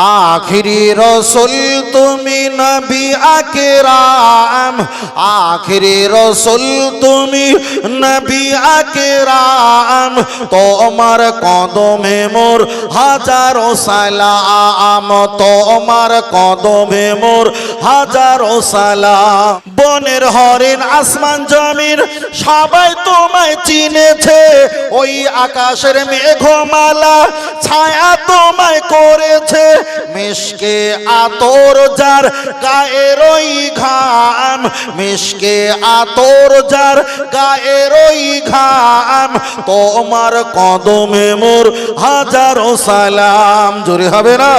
আখিরি রসুল তুমি নবী আকরাম, আখিরি রসুল তুমি নবী আকরাম, তোমার কদমে মোর হাজারো সালাম, তোমার কদমে মোর হাজারো সালাম। বনের হরিণ আসমান জমিন সবাই তোমায় চিনেছে, ওই আকাশের মেঘমালা ছায়া তোমায় করেছে, মিশকে আতর যার গায়ের ওই ঘাম, মিশকে আতর যার গায়ের ওই ঘাম, তোমার কদমে মোর হাজারো সালাম। জোরে হবে না?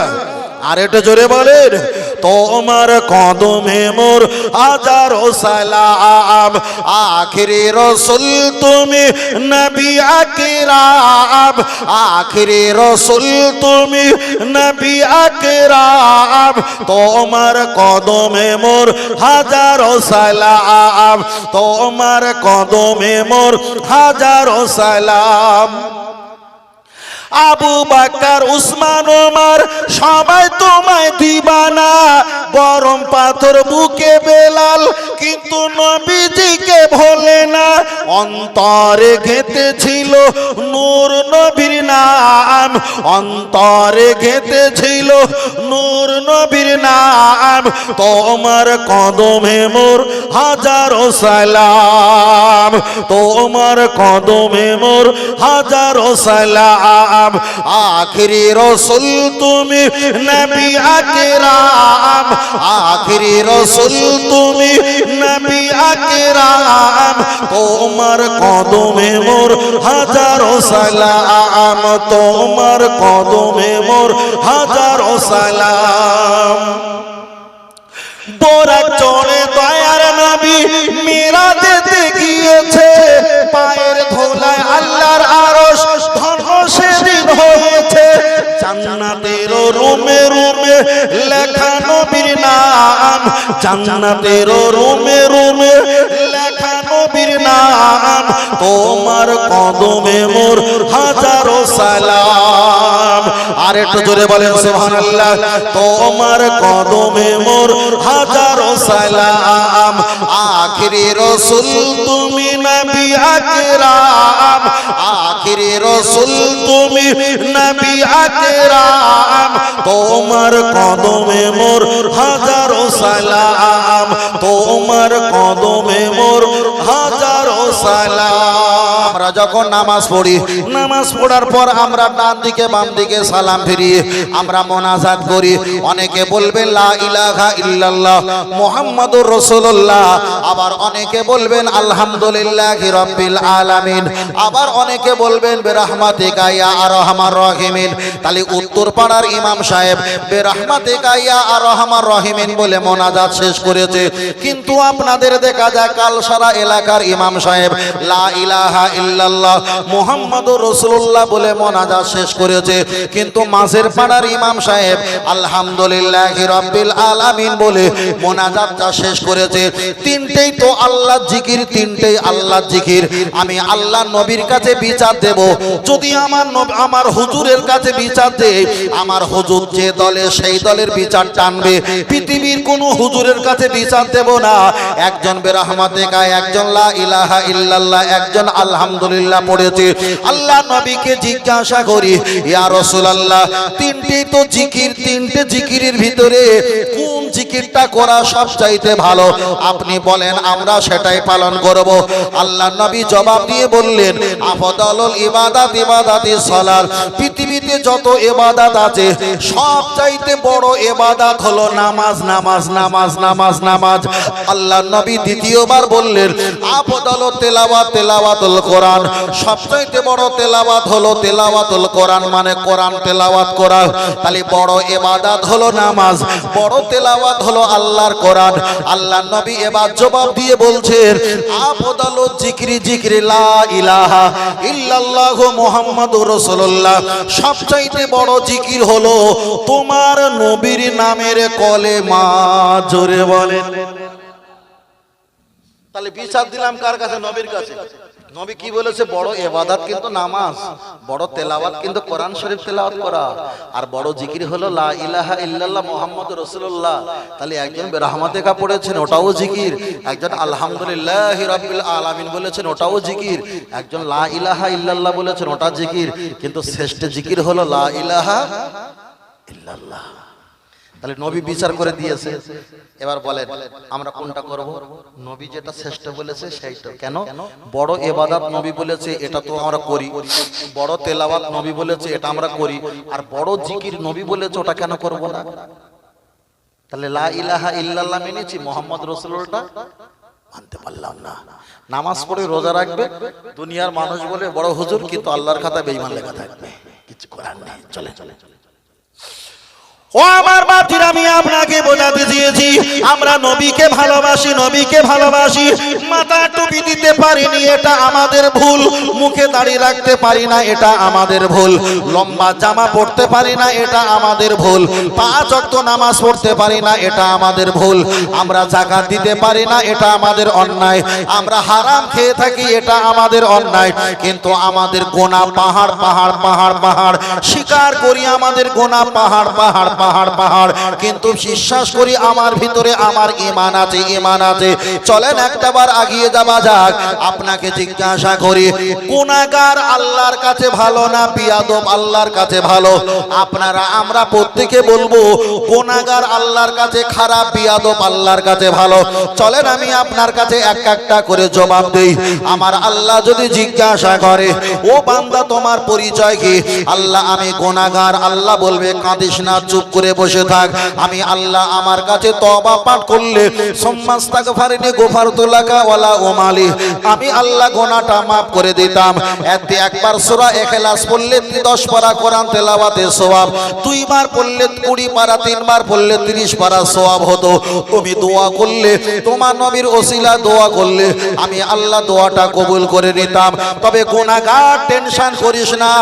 আর একটু জোরে বলেন, তোমার কদমে মোর হাজারো সালাম। আখিরি রসুল তুমি নবী আকরাম, আখিরি রসুল তুমি নবী আকরাম, তোমার কদমে মোর হাজারো সালাম, তোমার কদমে মোর হাজারো সালাম। আবু বকর উসমান ওমর সবাই তোমায় দিবানা, গরম পাথর বুকে বেলাল কিন্তু নবীজিকে ভোলে না, অন্তরে গেঁথেছিল নূর নবীর নাম, অন্তরে গেঁথেছিল নূর নবীর নাম, তোমার কদমে মোর হাজারো সালাম, তোমার কদমে মোর হাজারো সালাম। আখিরি রসুল তুমি নবী আকরাম, আখিরি রসুল তুমি নবী আকরাম, তোমার কদমে মোর হাজারো সালাম, তোমার কদমে মোর হাজারো সালাম। বোরাক চড়ে দয়ার নবী মিরাজেতে গিয়েছে, পায়ের ধুলায় আল্লাহর আরশ ধন্য সেদিন হয়েছে, জান্নাতের রুমে রুমে লেখা নবীর নাম, জান্নাতের রুমে রুমে লেখা নবীর নাম, তোমার কদমে মোর হাজারো সালাম। আর একটু জোরে বলেন সুবহানাল্লাহ। তোমার কদমে মোর হাজারো সালাম। আখিরি রসুল তুমি নবী আকরাম, আখিরি রসুল তুমি নবী আকরাম, তোমার কদমে মোর হাজারো সালাম, তোমার কদমে মোর হাজারো সালাম। আমরা যখন নামাজ পড়ি, নামাজ পড়ার পর আমরা ডান দিকে বাম দিকে সালাম ফিরিয়ে আমরা মোনাজাত করি। অনেকে বলবেন লা ইলাহা ইল্লাল্লাহ মুহাম্মাদুর রাসূলুল্লাহ, আবার অনেকে বলবেন আলহামদুলিল্লাহি রাব্বিল আলামিন, আবার অনেকে বলবেন বিরহমাতিকা ইয়া আরহামার রাহিমিন। তাহলে উত্তর পাড়ার ইমাম সাহেব বিরহমাতিকা ইয়া আরহামার রাহিমিন বলে মোনাজাত শেষ করেছে, কিন্তু আপনাদের দেখা যায় কালসারা এলাকার ইমাম সাহেব লা ইলাহা ইল্লাল্লাহ মুহাম্মাদুর রাসূলুল্লাহ বলে মোনাজাত শেষ করেছে, কিন্তু মাঝের পাড়ার ইমাম সাহেব আলহামদুলিল্লাহি রাব্বিল আলামিন বলে মোনাজাতটা শেষ করেছে। তিনটেই তো আল্লাহর জিকির, তিনটেই আল্লাহর জিকির। আমি আল্লাহ নবীর কাছে বিচার দেব, যদি আমার হুজুরের কাছে বিচার দেই, আমার হুজুর যে দলে সেই দলের বিচার টানবে, পৃথিবীর কোন হুজুরের কাছে বিচার দেব না। একজন বিরহমাতিকা, একজন লা ইলাহা ইল্লাল্লাহ, একজন আলহামদুলিল্লাহ পড়েছে। আল্লাহ নবীকে জিজ্ঞাসা করি, ইয়া রাসূলুল্লাহ তিনটেই তো জিকির, তিনটে জিকিরের ভিতরে কোন জিকিরটা করা সবচাইতে ভালো? আপনি বলেন, আমরা সেটাই পালন করব। আল্লাহ নবী জবাব দিয়ে বললেন, আফদালুল ইবাদাত ইবাদাতিস সালাত, পৃথিবীতে যত ইবাদত আছে সবচাইতে বড় ইবাদত হলো নামাজ, নামাজ, নামাজ, নামাজ, নামাজ। আল্লাহ নবী দ্বিতীয়বার বললেন, আফদালুত তিলাওয়াত তিলাওয়াতুল কোরআন, সবচাইতে বড় তেলাওয়াত হলো তেলাওয়াতুল কোরআন, মানে কোরআন তেলাওয়াত করা। তাহলে বড় ইবাদত হলো নামাজ, বড় তেলাওয়াত হলো আল্লাহর কোরআন। আল্লাহ নবী এবার জবাব দিয়ে বলছেন, আফদালুজ জিকরি জিকরি লা ইলাহা ইল্লাল্লাহ মুহাম্মাদুর রাসূলুল্লাহ, সবচাইতে বড় জিকির হলো তোমার নবীর নামের কলেমা। জোরে বলেন। তাহলে বিচার দিলাম কার কাছে? নবীর কাছে। নবী কি বলেছে? বড় ইবাদত কিন্তু নামাজ, বড় তেলাওয়াত কিন্তু কোরআন শরীফ তেলাওয়াত করা, আর বড় জিকির হলো লা ইলাহা ইল্লাল্লাহ মুহাম্মাদুর রাসূলুল্লাহ। তাহলে একজন বেরহমাতেকা পড়েছেন, ওটাও জিকির। একজন আলহামদুলিল্লাহি রাব্বিল আলামিন বলেছেন, ওটাও জিকির। একজন লা ইলাহা ইল্লাল্লাহ বলেছেন, ওটা জিকির। কিন্তু শ্রেষ্ঠ জিকির হলো লা ইলাহা ইল্লাল্লাহ। তাহলে নবী বিচার করে দিয়েছে। এবার বলেন আমরা কোনটা করব? নবী যেটা শ্রেষ্ঠ বলেছে সেইটা। কেন? বড় ইবাদত নবী বলেছে, এটা তো আমরা করি। বড় তেলাওয়াত নবী বলেছে, এটা আমরা করি। আর বড় জিকির নবী বলেছে, ওটা কেন করব না? তাহলে লা ইলাহা ইল্লাল্লাহ মেনেছি, মুহাম্মদ রাসূলুল্লাহটা মানতে পারলাম না। নামাজ পড়ে রোজা রাখবে, দুনিয়ার মানুষ বলে বড় হুজুর, কিন্তু আল্লাহর খাতায় বেঈমান লেখা থাকবে, কিছু করার নেই। চলে চলে চলে। ও আমার বাতিরা, আমি আপনাকে বোঝাতে চেয়েছি আমরা নবীকে ভালোবাসি, নবীকে ভালোবাসি। মাথা টুপি দিতে পারিনি, এটা আমাদের ভুল। মুখে দাড়ি রাখতে পারি না, এটা আমাদের ভুল। লম্বা জামা পরতে পারি না, এটা আমাদের ভুল। 5 ওয়াক্ত নামাজ পড়তে পারি না, এটা আমাদের ভুল। আমরা যাকাত দিতে পারি না, এটা আমাদের অন্যায়। আমরা হারাম খেয়ে থাকি, এটা আমাদের অন্যায়। কিন্তু আমাদের গুনাহ পাহাড় পাহাড় পাহাড় পাহাড়। স্বীকার করি আমাদের গুনাহ পাহাড় পাহাড় পাহাড় পাহাড়, কিন্তু বিশ্বাস করি আমার ভিতরে আমার ঈমান আছে, ঈমান আছে। চলেন একটাবার আগিয়ে যাওয়া যাক। আপনাকে জিজ্ঞাসা করি, গুনাহগার আল্লাহর কাছে ভালো না বিয়াদব আল্লাহর কাছে ভালো? আপনারা আমরা প্রত্যেকে বলবো গুনাহগার আল্লাহর কাছে খারাপ, বিয়াদব আল্লাহর কাছে ভালো। চলেন আমি আপনার কাছে এক একটা করে জবাব দেই। আমার আল্লাহ যদি জিজ্ঞাসা করে, ও বান্দা তোমার পরিচয় কি? আল্লাহ আমি গুনাহগার। আল্লাহ বলবে কাঁদিস না, চুপ করে বসে থাক। আমি আল্লাহ আমার কাছে তওবা পাঠ করলে সুম্মাস্তাগফারনি গফারতু লাকা ওয়ালা উমালি, আমি আল্লাহ গুনাহটা maaf করে দিতাম। এতে একবার সূরা ইখলাস পড়লে 10 পারা কোরআন তেলাওয়াতের সওয়াব, 2 বার পড়লে 20 পারা, 3 বার পড়লে 30 পারা সওয়াব হতো। তুমি দোয়া করলে, তোমার নবীর ওসিলা দোয়া করলে, আমি আল্লাহ দোয়াটা কবুল করে নিতাম। তবে গুনাহগার টেনশন করিস না,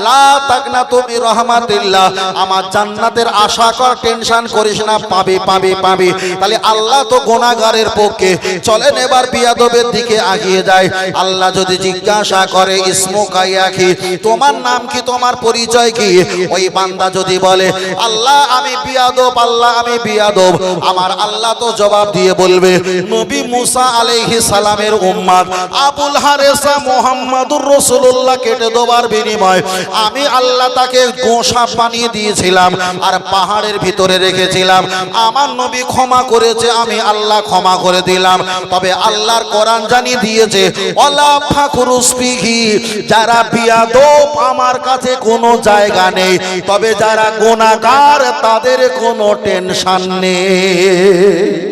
লা তাকনাতু মির রাহমাতিল্লাহ, আমার জান্নাতের আশা কর, টেনশন করিস না, পাবে পাবে পাবে। তাহলে আল্লাহ তো গুনাহগারের পক্ষে। চলেন এবার বিয়াদবের দিকে এগিয়ে যাই। আল্লাহ যদি জিজ্ঞাসা করে ইসমুকা ইয়া কি, তোমার নাম কি, তোমার পরিচয় কি? ওই বান্দা যদি বলে আল্লাহ আমি বিয়াদব, আল্লাহ আমি বিয়াদব, আমার আল্লাহ তো জবাব দিয়ে বলবে, নবী মুসা আলাইহিস সালামের উম্মত আবুল হারেসা মুহাম্মাদুর রাসূলুল্লাহ কেটে দেওয়ার বিনিময়ে আমি আল্লাহ তাকে গোশা বানিয়ে দিয়েছিলাম আর পাহাড়ের ভিতরে রেখেছিলাম। আমার নবী ক্ষমা করেছে, আমি আল্লাহ ক্ষমা করে দিলাম। তবে আল্লাহর কোরআন জানিয়ে দিয়েছে, ওয়ালা ফাকুরুস ফিহি, যারা বিয়াদব আমার কাছে কোনো জায়গা নেই। তবে যারা গুনাহগার তাদের কোনো টেনশন নেই।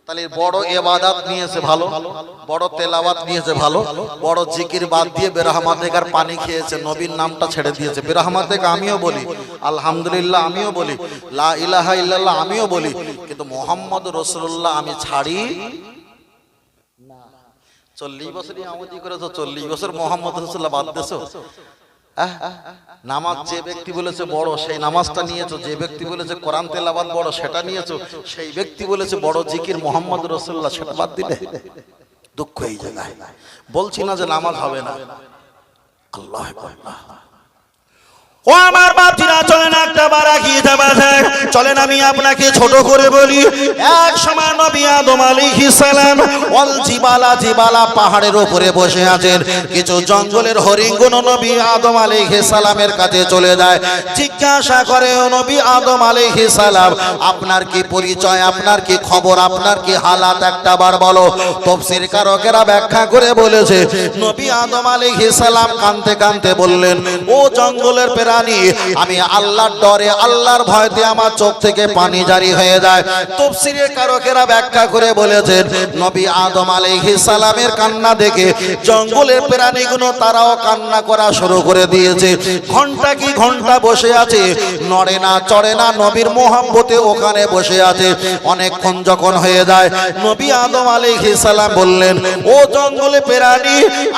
তাহলে বড় ইবাদত নিয়েছে ভালো, বড় তেলাওয়াত নিয়েছে ভালো, বড় জিকির বাদ দিয়ে বেরহমাতেকার পানি খেয়েছে, নবীর নামটা ছেড়ে দিয়েছে। বেরহমাতেকা আমিও বলি, আলহামদুলিল্লাহ আমিও বলি, লা ইলাহা ইল্লাল্লাহ আমিও বলি, কিন্তু মুহাম্মদ রাসূলুল্লাহ আমি ছাড়ি না। 40 বছর ইমামতি করেছো, 40 বছর মুহাম্মদ রাসূলুল্লাহ বাদ দিয়েছো। নামাজ যে ব্যক্তি বলেছে বড়, সেই নামাজটা নিয়েছো। যে ব্যক্তি বলেছে কোরআন তেলাওয়াত বড়, সেটা নিয়েছো। সেই ব্যক্তি বলেছে বড় জিকির মুহাম্মদ রাসূলুল্লাহ, সেটা বাদ দিলে দুঃখ এই জায়গায়। বলছি না যে নামাজ হবে না, আল্লাহ আল্লাহ। ও আমার বাপজিরা, চলেন একটা বার এগিয়ে যাওয়া যাক। চলেন আমি আপনাকে ছোট করে বলি, এক সময় নবী আদম আলাইহিস সালাম ওয়াল জিবালা, জিবালা পাহাড়ের উপরে বসে আছেন। কিছু জঙ্গলের হরিণগুণ নবী আদম আলাইহিস সালামের কাছে চলে যায়, জিজ্ঞাসা করে, ও নবী আদম আলাইহিস সালাম আপনার কি পরিচয়, আপনার কি খবর, আপনার কি হালাত একটা বার বলো। তাফসীর কারকেরা ব্যাখ্যা করে বলেছে, নবী আদম আলাইহিস সালাম কাঁদতে কাঁদতে বললেন, ও জঙ্গলের আমি আল্লাহর ডরে, আল্লাহর ভয়তে আমার চোখ থেকে পানি জারি হয়ে যায়। তাফসীরের কারকেরা ব্যাখ্যা করে বলেছেন, নবী আদম আলাইহিস সালামের কান্না দেখে জঙ্গলের প্রাণীগুলো তারাও কান্না করা শুরু করে দিয়েছে। ঘন্টা কি ঘন্টা বসে আছে, নড়ে না চড়ে না, নবীর মোহাব্বতে ওখানে বসে আছে। অনেকক্ষণ যখন হয়ে যায়, নবী আদম আলাইহিস সালাম বললেন, ও জঙ্গলে প্রাণী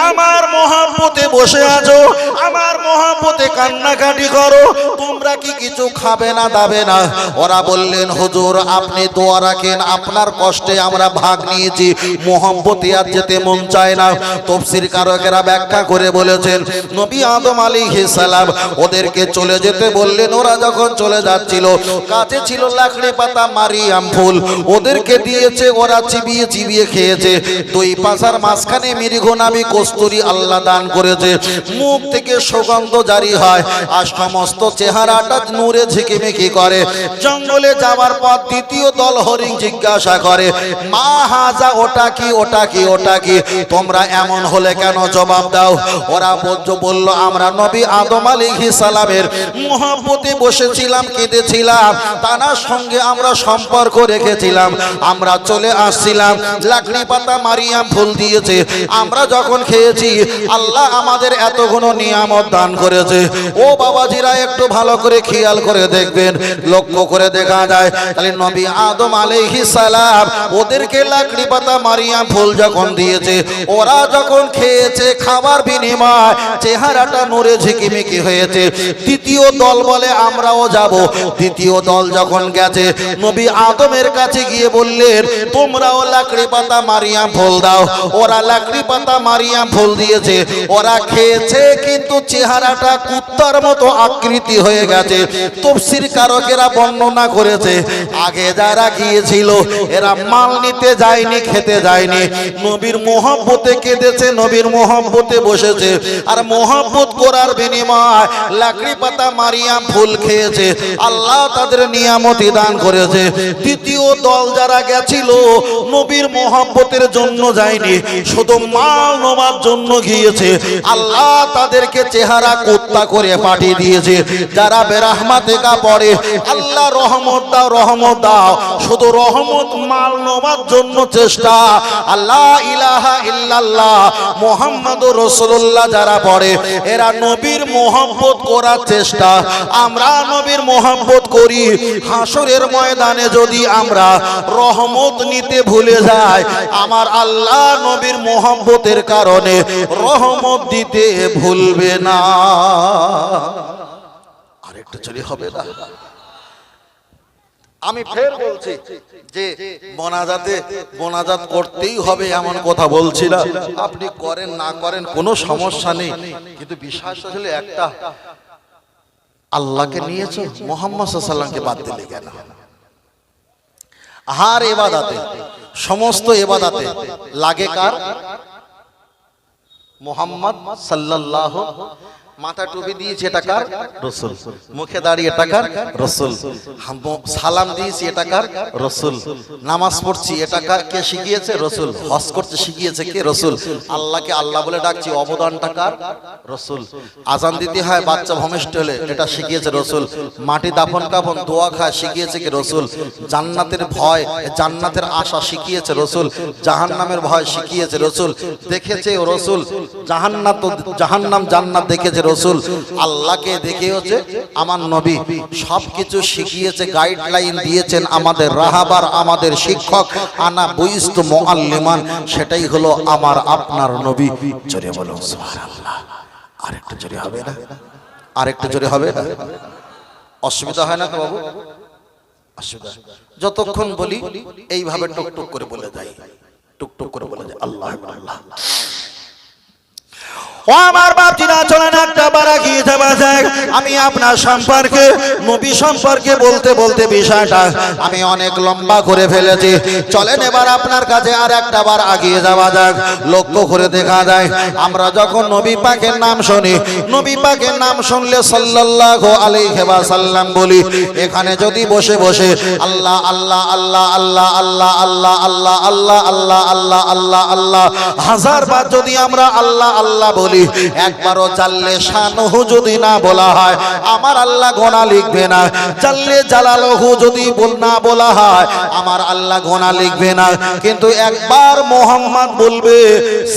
আমার মোহাব্বতে বসে আছো, আমার মোহাব্বতে কান্না কাটি করো, তোমরা কি কিছু খাবে না দাবে না? ওরা বললেন হুজুর আপনি দোয়া রাখেন, আপনার কষ্টে আমরা ভাগ নিয়েছি, মোহাম্মতে আর যেতে মন চায় না। তাফসীর কারকেরা ব্যাখ্যা করে বলেছেন নবী আদম আলাইহিস সালাম ওদেরকে চলে যেতে বললেন। ওরা যখন চলে যাচ্ছিল কাছে ছিল লাকড়ি পাতা মারিয়াম ফুল, ওদেরকে দিয়েছে, ওরা চিবিয়ে চিবিয়ে খেয়েছে। দুই পাশার মাঝখানে মৃগনাভি কস্তুরী আল্লাহ দান করেছে, মুখ থেকে সুগন্ধ জারি হয় আর সমস্ত চেহারাটা নূরে ঝিকিমিকি করে। জঙ্গলে যাওয়ার পর দ্বিতীয় দল হরিণ জিজ্ঞাসা করে মা হাজা, ওটা কি ওটা কি ওটা কি, তোমরা এমন হলে কেন, জবাব দাও। ওরা বলল আমরা নবী আদম আলাইহিস সালামের মহব্বতে বসেছিলাম, কেঁদেছিলাম, তার সঙ্গে আমরা সম্পর্ক রেখেছিলাম, আমরা চলে আসছিলাম, লাকড়ি পাতা মারিয়াম ফুল দিয়েছে, আমরা যখন খেয়েছি আল্লাহ আমাদের এতগুলো নিয়ামত দান করেছে। ও বাবাজিরা একটু ভালো করে খেয়াল করে দেখবেন, লক্ষ্য করে দেখা যায় তাহলে নবী আদম আলাইহিস সালাম ওদেরকে লাকড়ি পাতা মারিয়াম ফুল যখন দিয়েছে, ওরা যখন খেয়েছে, খাবার বিনিময় চেহারাটা নূরে ঝিকিমিকি হয়েছে। দ্বিতীয় দল বলে আমরাও যাব। দ্বিতীয় দল যখন গেছে নবী আদমের কাছে গিয়ে বললেন তোমরাও লাকড়ি পাতা মারিয়াম ফুল দাও। ওরা লাকড়ি পাতা মারিয়াম ফুল দিয়েছে, ওরা খেয়েছে, কিন্তু চেহারাটা কুত্তার মতো আকৃতি হয়ে গেছে। তাফসীর কারকেরা বর্ণনা করেছে আগে যারা গিয়েছিল এরা মাল নিতে যায়নি, খেতে যায়নি, নবীর মোহব্বতে কেঁদেছে, নবীর মোহব্বতে বসেছে, আর মোহব্বত করার বিনিময় লাকড়ি পাতা মারিয়াম ফুল খেয়েছে, আল্লাহ তাদের নিয়ামতি দান করেছে। দ্বিতীয় দল যারা গেছিল নবীর মোহব্বতের জন্য যায়নি, শুধু মাল নেওয়ার জন্য গিয়েছে, আল্লাহ তাদেরকে চেহারা কুত্তা করে পাঠিয়ে দিয়েছে। যারা বেরহমাতেকা পড়ে আল্লাহ রহমত দাও রহমত দাও, শুধু রহমত মাল নেওয়ার জন্য চেষ্টা, আল্লাহ ইলাহা ইল্লাল্লাহ মুহাম্মাদুর রাসূলুল্লাহ যারা পড়ে এরা নবীর মোহব্বত করার চেষ্টা। আমরা নবীর মোহব্বত করি, হাসরের ময়দানে যদি আমরা রহমত নিতে ভুলে যাই, আমার আল্লাহ নবীর মোহব্বতের কারণে রহমত দিতে ভুলবে না। আরেকটা চলে হবে না। আমি ফের বলছি যে মোনাজাত করতেই হবে এমন কথা বলছি না, আপনি করেন না করেন কোনো সমস্যা নেই, কিন্তু বিশ্বাস আসলে একটা, আল্লাহকে নিয়েছো, মুহাম্মদ সাল্লাল্লাহু আলাইহি ওয়াসাল্লামকে বাদ দিলে কেন? হার ইবাদতে, সমস্ত ইবাদতে লাগে কার? মুহাম্মদ সাল্লাল্লাহু। মাথা টুপি দিয়েছে এটা কার? রাসূল। মুখে দাঁড়িয়ে এটা কার? রাসূল। সালাম দিয়েছি এটা কার? রাসূল। নামাজ পড়ছি এটা কার? কে শিখিয়েছে? রাসূল। হজ করতে শিখিয়েছে কে? রাসূল। আল্লাহকে আল্লাহ বলে ডাকছি, অবদানটা কার? রাসূল। আজান দিতে হয় বাচ্চা ভূমিষ্ঠ হলে, এটা শিখিয়েছে রাসূল। মাটি দাফন কাফন দোয়া খায় শিখিয়েছে কে? রাসূল। জান্নাতের ভয়, জান্নাতের আশা শিখিয়েছে রাসূল। জাহান্নামের ভয় শিখিয়েছে রাসূল। দেখেছে রাসূল জাহান্নাম জান্নাত দেখেছে রাসূল। আল্লাহকে দেখে হচ্ছে আমার নবী সবকিছু শিখিয়েছে, গাইডলাইন দিয়েছেন আমাদের রাহাবার, আমাদের শিক্ষক। আনা বুইস্তু মুআল্লিমান, সেটাই হলো আমার আপনার নবী। জোরে বলো সুবহানাল্লাহ। আরেকটু জোরে হবে না? আরেকটু জোরে হবে না? অসুবিধা হয় না তো বাবু? অসুবিধা যতক্ষণ বলি এইভাবে টুকটুক করে বলে যাই, টুকটুক করে বলে যাই আল্লাহ আল্লাহ। ও আমার বাপজিরা চলেন একটা বার এগিয়ে যাওয়া যাক। আমি আপনার সম্পর্কে, নবী সম্পর্কে বলতে বলতে বিষয়টা আমি অনেক লম্বা করে ফেলেছি। চলেন এবার আপনার কাছে আর একটা বার এগিয়ে যাওয়া যাক। লক্ষ্য করে দেখা যায় আমরা যখন নবী পাকের নাম শুনি, নবী পাকের নাম শুনলে সাল্লাল্লাহু আলাইহি ওয়াসাল্লাম বলি, এখানে যদি বসে বসে আল্লাহ আল্লাহ আল্লাহ আল্লাহ আল্লাহ আল্লাহ আল্লাহ আল্লাহ আল্লাহ আল্লাহ আল্লাহ আল্লাহ হাজার বার যদি আমরা আল্লাহ আল্লাহ বলি, একবারও জাল্লে শানহু যদি না বলা হয় আমার আল্লাহ গোনা লিখবে না। জাল্লে জালালহু যদি না বলা হয় আমার আল্লাহ গোনা লিখবে না। কিন্তু একবার মুহাম্মদ বলবে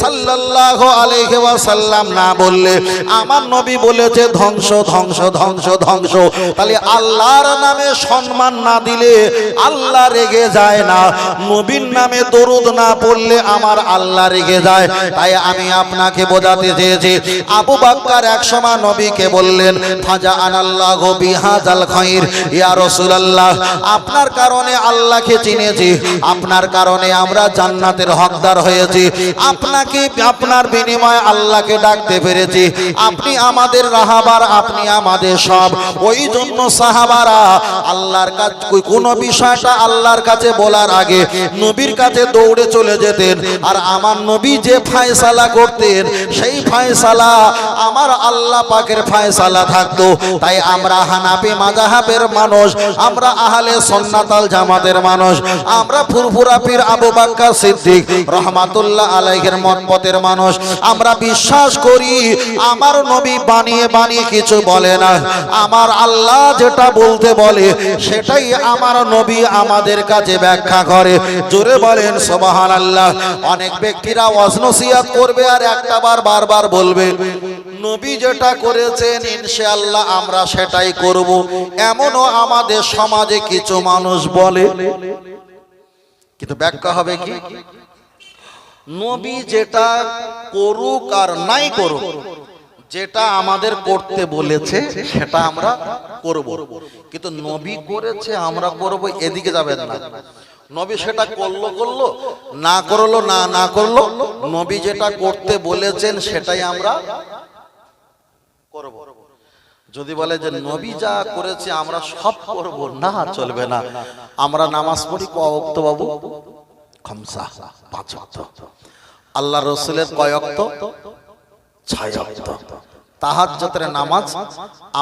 সাল্লাল্লাহু আলাইহি ওয়াসাল্লাম না বললে আমার নবী বলেছে ধ্বংস ধ্বংস ধ্বংস ধ্বংস। তাহলে আল্লাহর নামে সম্মান না দিলে আল্লাহ রেগে যায় না, নবীর নামে দরুদ না পড়লে আমার আল্লাহ রেগে যায়। তাই আমি আপনাকে বোঝাতে পেয়েছি। আবু বকর এক সময় নবীকে বললেন, ফাজা আনাল্লাহু বিহাযাল খায়র, ইয়া রাসূলুল্লাহ, আপনার কারণে আল্লাহকে চিনেছি, আপনার কারণে আমরা জান্নাতের হকদার হয়েছি, আপনাকে আপনার বিনিময়ে আল্লাহকে ডাকতে পেরেছি, আপনি আমাদের রাহাবার, আপনি আমাদের সব। ওই জন্য সাহাবারা আল্লাহর কাছে কোন বিষয়টা আল্লাহর কাছে বলার আগে নবীর কাছে দৌড়ে চলে যেতেন। আর আমার নবী যে ফয়সালা করতেন সেই ফয়সালা আমার আল্লাহ পাকের ফয়সালা থাকতো। তাই আমরা হানাফি মাযহাবের মানুষ, আমরা আহলে সুন্নাত ওয়াল জামাতের মানুষ, আমরা ফুরফুরা পীর আবু বকর সিদ্দিক রাহমাতুল্লাহ আলাইহির মতপথের মানুষ। আমরা বিশ্বাস করি আমার নবী বানিয়ে বানিয়ে কিছু বলে না, আমার আল্লাহ যেটা বলতে বলে সেটাই আমার নবী আমাদের কাছে ব্যাখ্যা করে। জোরে বলেন সুবহানাল্লাহ। অনেক ব্যক্তিরা ওয়াজ নসিহত করবে আর একটা বার বারবার বলবে নবী যেটা করেছেন ইনশাআল্লাহ আমরা সেটাই করব। এমনও আমাদের সমাজে কিছু মানুষ বলে, কিন্তু ব্যাখ্যা হবে কি, নবী যেটা করুক আর নাই করুক, যেটা আমাদের করতে বলেছে সেটা আমরা করব, কিন্তু নবী করেছে আমরা করব, এদিকে যাবেন না। নবী সেটা করলো করলো, না করলো না করলো, নবী যেটা করতে বলেছেন সেটাই আমরা করব। যদি বলে যে নবী যা করেছে আমরা সব করব, না, চলবে না। আমরা নামাজ পড়ি কয় ওয়াক্ত বাবু? খামসা, 5 ওয়াক্ত। আল্লাহ রাসূলের কয় ওয়াক্ত? 6 ওয়াক্ত। তাহাজ্জুদের নামাজ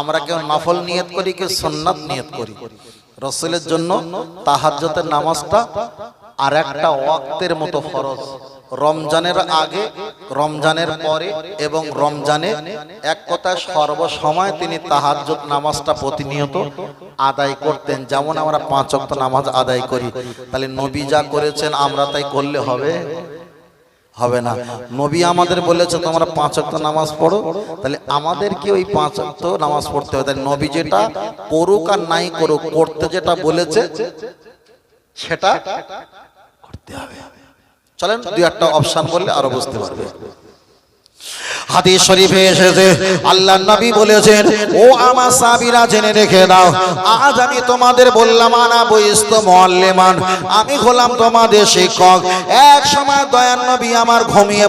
আমরা কেউ নফল নিয়ত করি, কেউ সুন্নাত নিয়ত করি। রাসূলের জন্য তাহাজ্জুদের নামাজটা আর একটা ওয়াক্তের মতো ফরজ। রমজানের আগে, রমজানের পরে এবং রমজানে, এক কথায় সর্বসময় তিনি তাহাজ্জুদ নামাজটা প্রতিনিয়ত আদায় করতেন। যেমন আমরা 5 ওয়াক্ত নামাজ আদায় করি। তাহলে নবী যা করেছেন আমরা তাই করলে হবে? হবে না। নবী আমাদের বলেছে তোমরা 5 ওয়াক্ত নামাজ পড়ো, তাহলে আমাদের কি ওই 5 ওয়াক্ত নামাজ পড়তে হবে। তাহলে নবী যেটা করুক আর নাই করুক, করতে যেটা বলেছে সেটা করতে হবে। চলেন দুই একটা অপশন বললে আরো বুঝতে পারবে। হাদিস শরীফে এসেছে আল্লাহর নবী বলেছেন, ও আমার সাহাবীরা জেনে রেখে দাও, আজ আমি তোমাদের বললাম আনা বুইস্তু মুআল্লিমান, আমি হলাম তোমাদের শিক্ষক। এক সময় দয়ার নবী আমার ঘুমিয়ে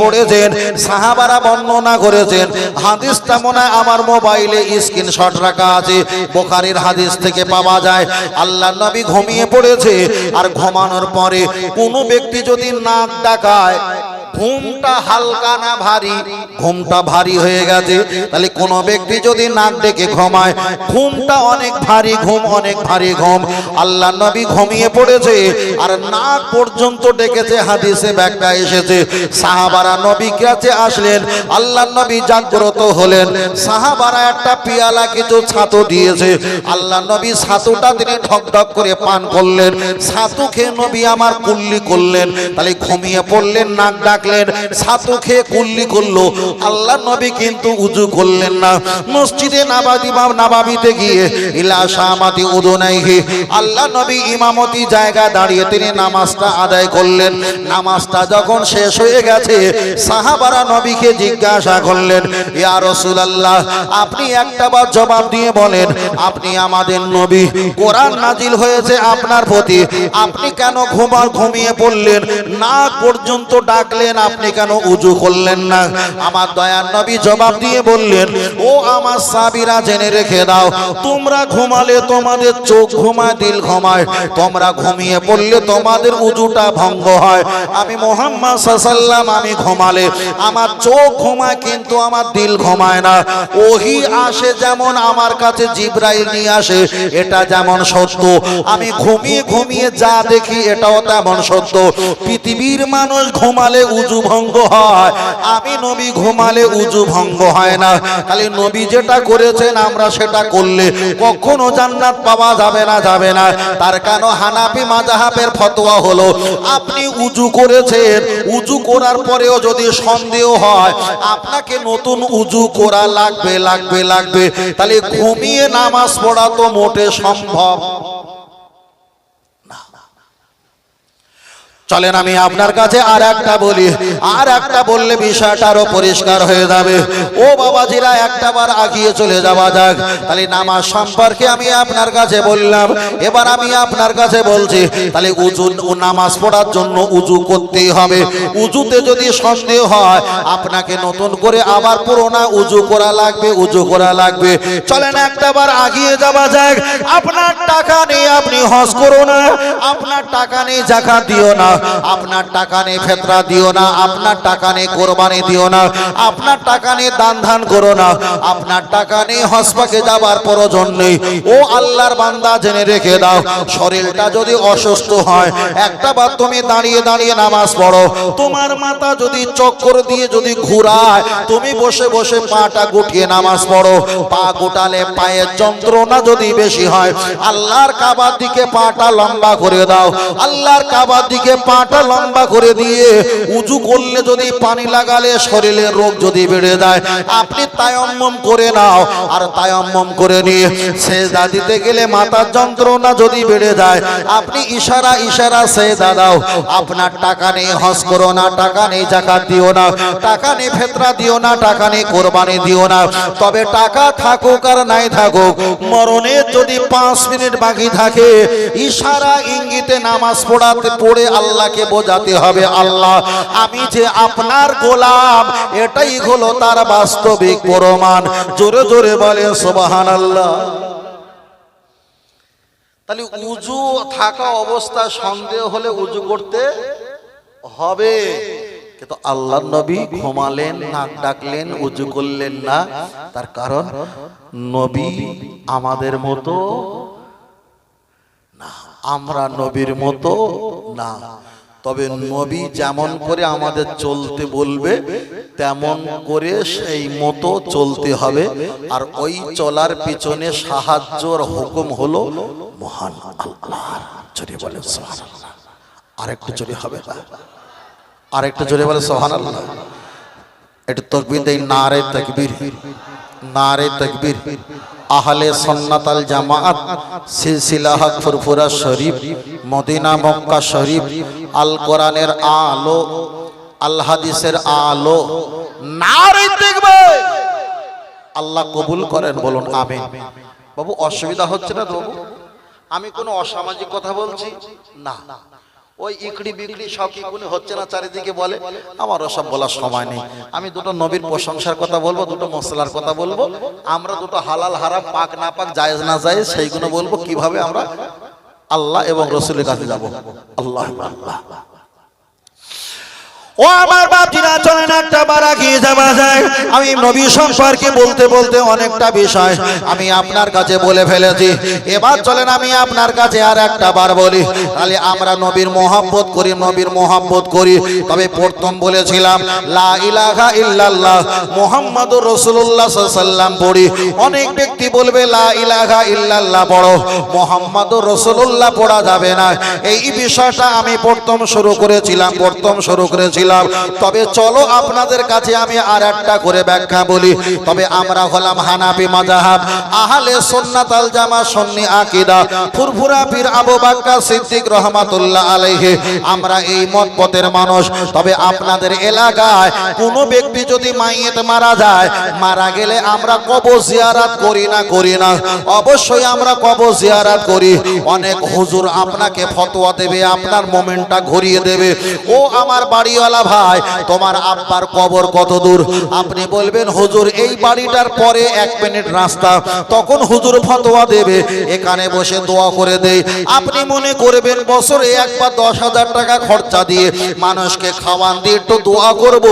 পড়েছেন। সাহাবারা বর্ণনা করেছেন, হাদিসটা মনে হয় আমার মোবাইলে স্ক্রিনশট রাখা আছে, বুখারীর হাদিস থেকে পাওয়া যায়। আল্লাহর নবী ঘুমিয়ে পড়েছে, আর ঘুমানোর পরে কোনো ব্যক্তি যদি নাক ডাকায়, ঘুমটা হালকা না ভারী, ঘুমটা ভারী হয়ে গেছে, তাহলে কোন ব্যক্তি যদি নাক ডেকে ঘুমায়, ঘুমটা অনেক ভারী ঘুম, অনেক ভারী ঘুম। আল্লাহ নবী ঘুমিয়ে পড়েছে আর নাক পর্যন্ত ডেকেছে, হাদিসে ব্যাখ্যা এসেছে। সাহাবারা নবীর কাছে আসলেন, আল্লাহ নবী জাগ্রত হলেন। সাহাবারা একটা পিয়ালা কিছু ছাতু দিয়েছে, আল্লাহ নবী ছাতুটা তিনি ঢক ঢক করে পান করলেন। ছাতু খেয়ে নবী আমার কুল্লি করলেন, তাহলে ঘুমিয়ে পড়লেন, নাক ডাক, ছাতু খেয়ে কুল্লি করলো। আল্লাহ নবী কিন্তু উযু করলেন না। মসজিদে নববীতে গিয়ে ইলা শামাতি উদুনাইহি, আল্লাহ নবী ইমামতি জায়গা দাঁড়িয়ে তিনি নামাজটা আদায় করলেন। নামাজটা যখন শেষ হয়ে গেছে, সাহাবারা নবীকে জিজ্ঞাসা করলেন, ইয়া রাসূলুল্লাহ, আপনি একটাবার জবাব দিয়ে বলেন, আপনি আমাদের নবী, কোরআন নাজিল হয়েছে আপনার প্রতি, আপনি কেন ঘুমিয়ে পড়লেন, না পর্যন্ত ডাকলেন, আপনি কেন উযু করলেন না? আমার দয়ার নবী জবাব দিয়ে বললেন, ও আমার সাহাবীরা জেনে রেখে দাও, তোমরা ঘুমালে তোমাদের চোখ ঘুমায়, দিল ঘুমায়, তোমরা ঘুমিয়ে পড়লে তোমাদের উযুটা ভঙ্গ হয়। আমি মুহাম্মদ সাল্লাল্লাহু আলাইহি ওয়াসাল্লাম, আমি ঘুমালে আমার চোখ ঘুমায় কিন্তু আমার দিল ঘুমায় না। ওহী আসে যেমন আমার কাছে জিবরাইল নিয়ে আসে, এটা যেমন সত্য, আমি ঘুমিয়ে যা দেখি এটাও তেমন সত্য। পৃথিবীর মানুষ ঘুমালে উযু ভঙ্গ হয়, আমি নবী ঘুমালে উযু ভঙ্গ হয় না। তাহলে নবী যেটা করেছেন আমরা সেটা করলে কখনো জান্নাত পাওয়া যাবে না। তার কেন হানাফি মাযহাবের ফতোয়া হলো, আপনি উযু করেছেন, উযু করার পরেও যদি সন্দেহ হয়, আপনাকে নতুন উযু করা লাগবে। তাহলে ঘুমিয়ে নামাজ পড়া তো মোটে সম্ভব। চলেন আমি আপনার কাছে আর একটা বলি, আর একটা বললে বিষয়টা আরো পরিষ্কার হয়ে যাবে। ও বাবাজিরা, একটা বার আগিয়ে চলে যাওয়া যাক। তাহলে নামাজ সম্পর্কে আমি আপনার কাছে বললাম, এবার আমি আপনার কাছে বলছি, তাহলে নামাজ পড়ার জন্য উজু করতেই হবে। উজুতে যদি সন্দেহ হয়, আপনাকে নতুন করে আবার পুরোনা উজু করা লাগবে, উজু করা লাগবে। চলেন একটা বার আগিয়ে যাওয়া যাক। আপনার টাকা নেই, আপনি হজ করো না। আপনার টাকা নেই, যাকাত দিও না। আপনার টাকা নেই, ফিতরা দিও না। আপনার টাকা নেই, কোরবানি দিও না। আপনার টাকা নেই, দান ধান করো না। আপনার টাকা নেই, হজ পাকে যাবার প্রয়োজন নেই। ও আল্লাহর বান্দা, জেনে রেখে দাও, শরীরটা যদি অসুস্থ হয়, একটা বার তুমি দাঁড়িয়ে দাঁড়িয়ে নামাজ পড়ো। তোমার মাথা যদি চক্কর দিয়ে যদি ঘুরায়, তুমি বসে বসে পাটা গুটিয়ে নামাজ পড়ো। পা গোটালে পায়ের যন্ত্রণা যদি বেশি হয়, আল্লাহর কাবার দিকে পাটা লম্বা করে দাও। আল্লাহর কাবার দিকে পাটা লম্বা করে দিয়ে উজু করলে যদি পানি লাগালে শরীরের রোগ যদি বেড়ে যায়, আপনি তায়াম্মুম করে নাও। আর তায়াম্মুম করে নিয়ে সেজদা দিতে গেলে মাথার যন্ত্রণা যদি বেড়ে যায়, আপনি ইশারা ইশারা সেজদা দাও। আপনার টাকা নেই, হজ করো না। টাকা নেই, যাকাত দিও না। টাকা নেই, ফিতরা দিও না। টাকা নেই, কোরবানি দিও না। তবে টাকা থাকুক আর নাই থাকুক, মরণের যদি 5 মিনিট বাকি থাকে, ইশারা ইঙ্গিতে নামাজ পড়ে আল্লাহকে বোঝাতে হবে, আল্লাহ আমি যে আপনার গোলাম। এটাই হলো তার বাস্তবিক প্রমাণ। জোরে জোরে বলে সুবহানাল্লাহ। তাহলে উজু থাকা অবস্থায় সন্দেহ হলে উজু করতে হবে। কিন্তু আল্লাহর নবী ঘুমালেন, নাক ডাকলেন, উজু করলেন না। তার কারণ নবী আমাদের মতো না, আমরা নবীর মতো না। তবে নবী যেমন করে আমাদের চলতে বলবে, তেমন করে সেই মতো চলতে হবে। আর ওই চলার পিছনে সাহায্যর হুকুম হলো মহান আল্লাহর। জোরে বলে সুবহানাল্লাহ। আরেকটু জোরে হবে, আরেকটু জোরে বলে সুবহানাল্লাহ। একটু তাকবীর দেই, নারে তাকবীর, নারে তাকবীর। আহলে সুন্নাত আল জামাআত সিলসিলা হক ফুরফুরা শরীফ, মদিনা মক্কা শরীফ, আল কোরআনের আলো, আল হাদিসের আলো। নারে তাকবীর। আল্লাহ কবুল করেন, বলুন আমিন। বাবু অসুবিধা হচ্ছে না তো? আমি কোনো অসামাজিক কথা বলছি না। ওই ইকড়ি বিকড়ি সব কি কোনো হচ্ছে না চারিদিকে বলে, আমার ওসব বলার সময় নেই। আমি দুটো নবীর প্রশংসার কথা বলবো, দুটো মশলার কথা বলবো। আমরা দুটো হালাল হারাম, পাক না পাক, জায়েজ না জায়েজ, সেইগুলো বলবো, কিভাবে আমরা আল্লাহ এবং রসুলের কাছে যাব। আল্লাহ আল্লাহ। ও আমার বাপজিরা, চলেন একটা বার আগিয়ে যাওয়া যায়। আমি নবী সম্পর্কে বলতে বলতে অনেকটা বিষয় আমি আপনার কাছে বলে ফেলেছি। এবার চলেন আমি আপনার কাছে আর একটা বার বলি। তাহলে আমরা নবীর মহব্বত করি, নবীর মহব্বত করি। তবে প্রথম বলেছিলাম লা ইলাহা ইল্লাল্লাহ মুহাম্মাদুর রাসূলুল্লাহ সাল্লাল্লাহু আলাইহি ওয়াসাল্লাম পড়ি। অনেক ব্যক্তি বলবে লা ইলাহা ইল্লাল্লাহ পড়ো, মুহাম্মাদুর রাসূলুল্লাহ পড়া যাবে না। এই বিষয়টা আমি প্রথম শুরু করেছিলাম। তবে চলো আপনাদের কাছে আমি আর একটা করে ব্যাখ্যা বলি। তবে আমরা হলাম হানাফি মাযহাব, আহলে সুন্নাত আল জামাত, সুন্নি আকীদা, ফুরফুরা পীর আবু বকর সিদ্দিক রাহমাতুল্লাহ আলাইহি। আমরা এই মত পথের মানুষ। তবে আপনাদের এলাকায় কোনো ব্যক্তি যদি মাইয়েত মারা যায়, মারা গেলে আমরা কবর জিয়ারত করি না? অবশ্যই আমরা কবর জিয়ারত করি। অনেক হুজুর আপনাকে ফতোয়া দেবে, আপনার মোমেন্টটা ঘুরিয়ে দেবে। ও আমার বাড়িওয়ালা ভাই, তোমার আব্বার কবর কত দূর? আপনি বলবেন হুজুর এই বাড়িটার পরে 1 মিনিট রাস্তা। তখন হুজুর ফতোয়া দেবে, এখানে বসে দোয়া করে দেই। আপনি মনে করবেন বছরে একবার 10,000 টাকা খরচা দিয়ে মানুষকে খাওয়ান দিয়ে একটু দোয়া করব,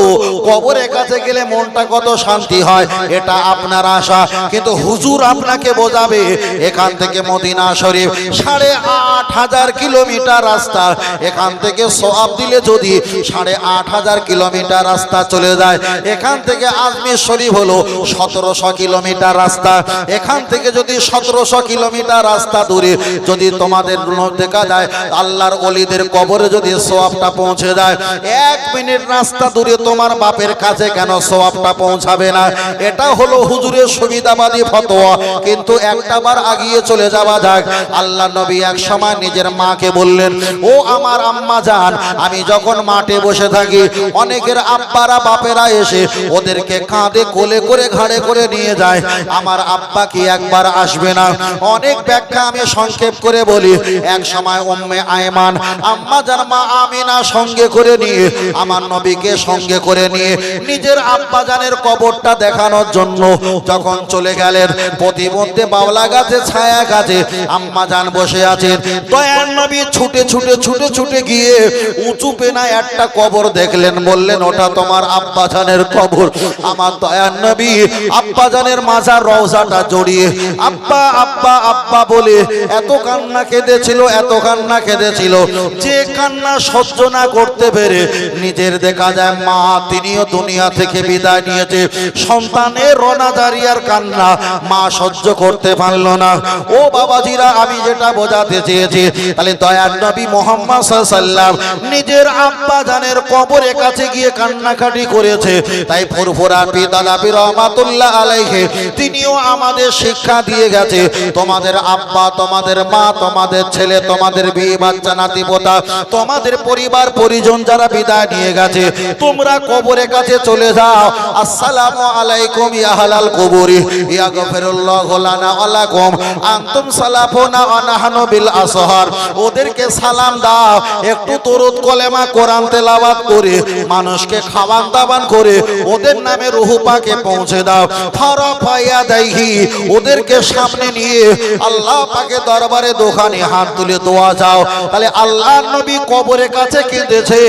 কবরের কাছে গেলে মনটা কত শান্তি হয়, এটা আপনার আশা। কিন্তু হুজুর আপনাকে বোঝাবে এখান থেকে মদিনা শরীফ 8,500 কিলোমিটার রাস্তা। এখান থেকে সওয়াব দিলে যদি 8,500 8,000 কিলোমিটার রাস্তা চলে যায়। এখান থেকে আজমির শরীফ হলো 1700 কিলোমিটার রাস্তা। এখান থেকে যদি 1700 কিলোমিটার রাস্তা দূরে যদি তোমাদের দেখা যায় আল্লাহর ওলিদের কবরে যদি সওয়াবটা পৌঁছে যায়, 1 মিনিট রাস্তা দূরে তোমার বাপের কাছে কেন সওয়াবটা পৌঁছাবে না? এটা হলো হুজুরের সুবিধাবাদী ফতোয়া। কিন্তু একটাবার আগিয়ে চলে যাওয়া যাক। আল্লাহ নবী এক সময় নিজের মাকে বললেন, ও আমার আম্মা জান, আমি যখন মাঠে বসে থাকি অনেকের আব্বারা বাপেরা এসে ওদেরকে কাঁধে কোলে করে ঘাড়ে করে নিয়ে যায়, আমার আব্বা কি একবার আসবে না? অনেক ব্যাখ্যা আমি সংক্ষেপ করে বলি। এক সময় উম্মে আয়মান আম্মা জান মা আমিনা সঙ্গে করে নিয়ে আমার নবীকে সঙ্গে করে নিয়ে নিজের আব্বা জানের কবরটা দেখানোর জন্য যখন চলে গেলেন, প্রতিমধ্যে বাবলা গাছে ছায়া গাছে আম্মা জান বসে আছেন। দয়ার নবী ছুটে ছুটে ছুটে ছুটে গিয়ে উঁচু পেনায় একটা কবর দেখলেন, বললেন ওটা তোমার আব্বা জানের কবর। আমার দয়ার নবী আব্বা জানের মাজার রওজাটা জড়িয়ে আব্বা আব্বা আব্বা বলে এত কান্না কেঁদেছিল, এত কান্না কেঁদেছিল যে কান্না সহ্য না করতে পেরে নিজের দেখা যায় মা তিনিও দুনিয়া থেকে বিদায় নিয়েছে। সন্তানের রোনাদারিয়ার কান্না মা সহ্য করতে পারল না। ও বাবাজিরা, আমি যেটা বোঝাতে চেয়েছি, তাহলে দয়ার নবী মুহাম্মদ সাল্লাল্লাহু আলাইহি ওয়াসাল্লাম নিজের আব্বা জানের কবরের কাছে গিয়ে কান্নাকাটি করেছে। তাই ফুরফুরা পিতা নবী রহমাতুল্লাহ আলাইহি তিনিও আমাদের শিক্ষা দিয়ে গেছে, তোমাদের আব্বা, তোমাদের মা, তোমাদের ছেলে, তোমাদের বিয়ে বাচ্চা নাতি পোতা, তোমাদের পরিবার পরিজন যারা বিদায় নিয়ে গেছে, তোমরা কবরের কাছে চলে যাও। আসসালামু আলাইকুম ইয়া আহলাল কুবুরি ইয়াগফিরুল্লাহু লানা ওয়া লাকুম আনতুম সালাফুনা ওয়া নাহনু বিল আসহার। ওদেরকে সালাম দাও, একটু দরুদ কলেমা কোরআন তেলাওয়াত করে মানুষকে খাওয়ান দাওয়ান করে ওদের নামে রূহ পাকে পৌঁছে দাও। ফারাফায়া দাইহি, ওদেরকে সামনে নিয়ে আল্লাহ পাকে দরবারে দোকানে হাত তুলে দোয়া যাও। তাহলে আল্লাহর নবী কবরের কাছে কেঁদেছে,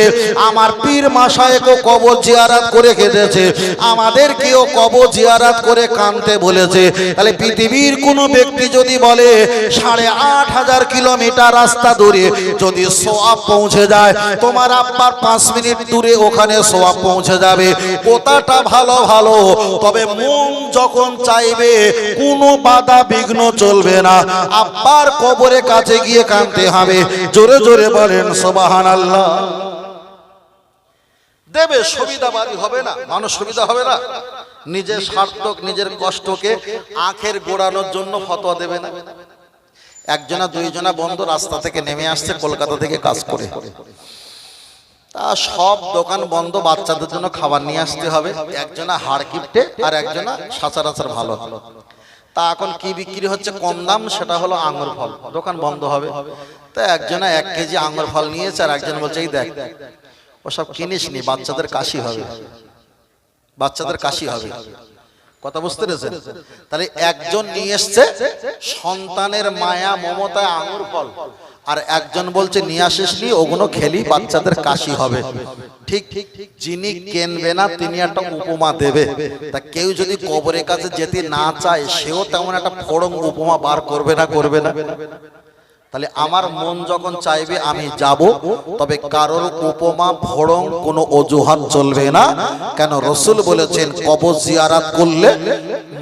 আমার পীর মাশায়েখও কবর জিয়ারত করে কেঁদেছে, আমাদেরকেও কবর জিয়ারত করে কাঁদতে বলেছে। তাহলে পৃথিবীর কোন ব্যক্তি যদি বলে 8,500 কিলোমিটার রাস্তা দূরে যদি সওয়াব পৌঁছে যায়, তোমার আব্বার 5 মিনিট দূরে ওখানে সওয়াব পৌঁছে যাবে। কথাটা ভালো ভালো, তবে মন যখন চাইবে কোনো বাধা বিঘ্ন চলবে না, আব্বার কবরের কাছে গিয়ে কাঁদতে হবে। জোরে জোরে বলেন সুবহানাল্লাহ। দেবে সুবিধাবাদী হবে না, মানুষ সুবিধা হবে না, নিজের স্বার্থক নিজের কষ্টকে আখের গোড়ানোর জন্য ফতোয়া দেবে না। একজনা দুইজনা বন্ধু রাস্তা থেকে নেমে আসছে কলকাতা থেকে কাজ করে, তা সব দোকান বন্ধ, বাচ্চাদের জন্য খাবার নিয়ে আসতে হবে। একজনা হাড় কিপটে আর একজনা সচরাচর ভালো। তা এখন কি বিক্রি হচ্ছে কম দাম, সেটা হলো আঙ্গুর ফল। দোকান বন্ধ হবে, তা একজনা 1 কেজি আঙ্গুর ফল নিয়েছে, আর একজন বলছে এই দেখ ওসব কিনিস নি, বাচ্চাদের কাশি হবে, বাচ্চাদের কাশি হবে। কথা বুঝতে পেরেছেন? তাহলে একজন নিয়ে এসছে সন্তানের মায়া মমতায় আঙ্গুর ফল, আর একজন বলছে নিয়ে আসিসনি, ওগুলো খেলি বাচ্চাদের কাশি হবে। ঠিক ঠিক, যিনি কেনবে না তিনি একটা উপমা দেবে। তা কেউ যদি কবরের কাছে যেতে না চায়, সেও তেমন একটা ফড়ং উপমা বার করবে না, করবে না। তাহলে আমার মন যখন চাইবে আমি যাব, তবে কারোর উপমা ফড়ং কোনো অজুহাত চলবে না। কেন রাসূল বলেছেন কবর জিয়ারত করলে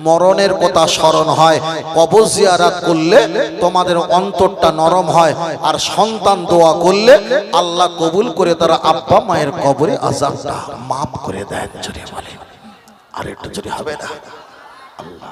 মরণের কথা স্মরণ হয়, কবর জিয়ারত করলে তোমাদের অন্তরটা নরম হয়, আর সন্তান দোয়া করলে আল্লাহ কবুল করে তারা আব্বা মায়ের কবরে আযাবটা মাফ করে দেন। জোরে বলেন, আর একটু জোরে হবে না? আল্লাহ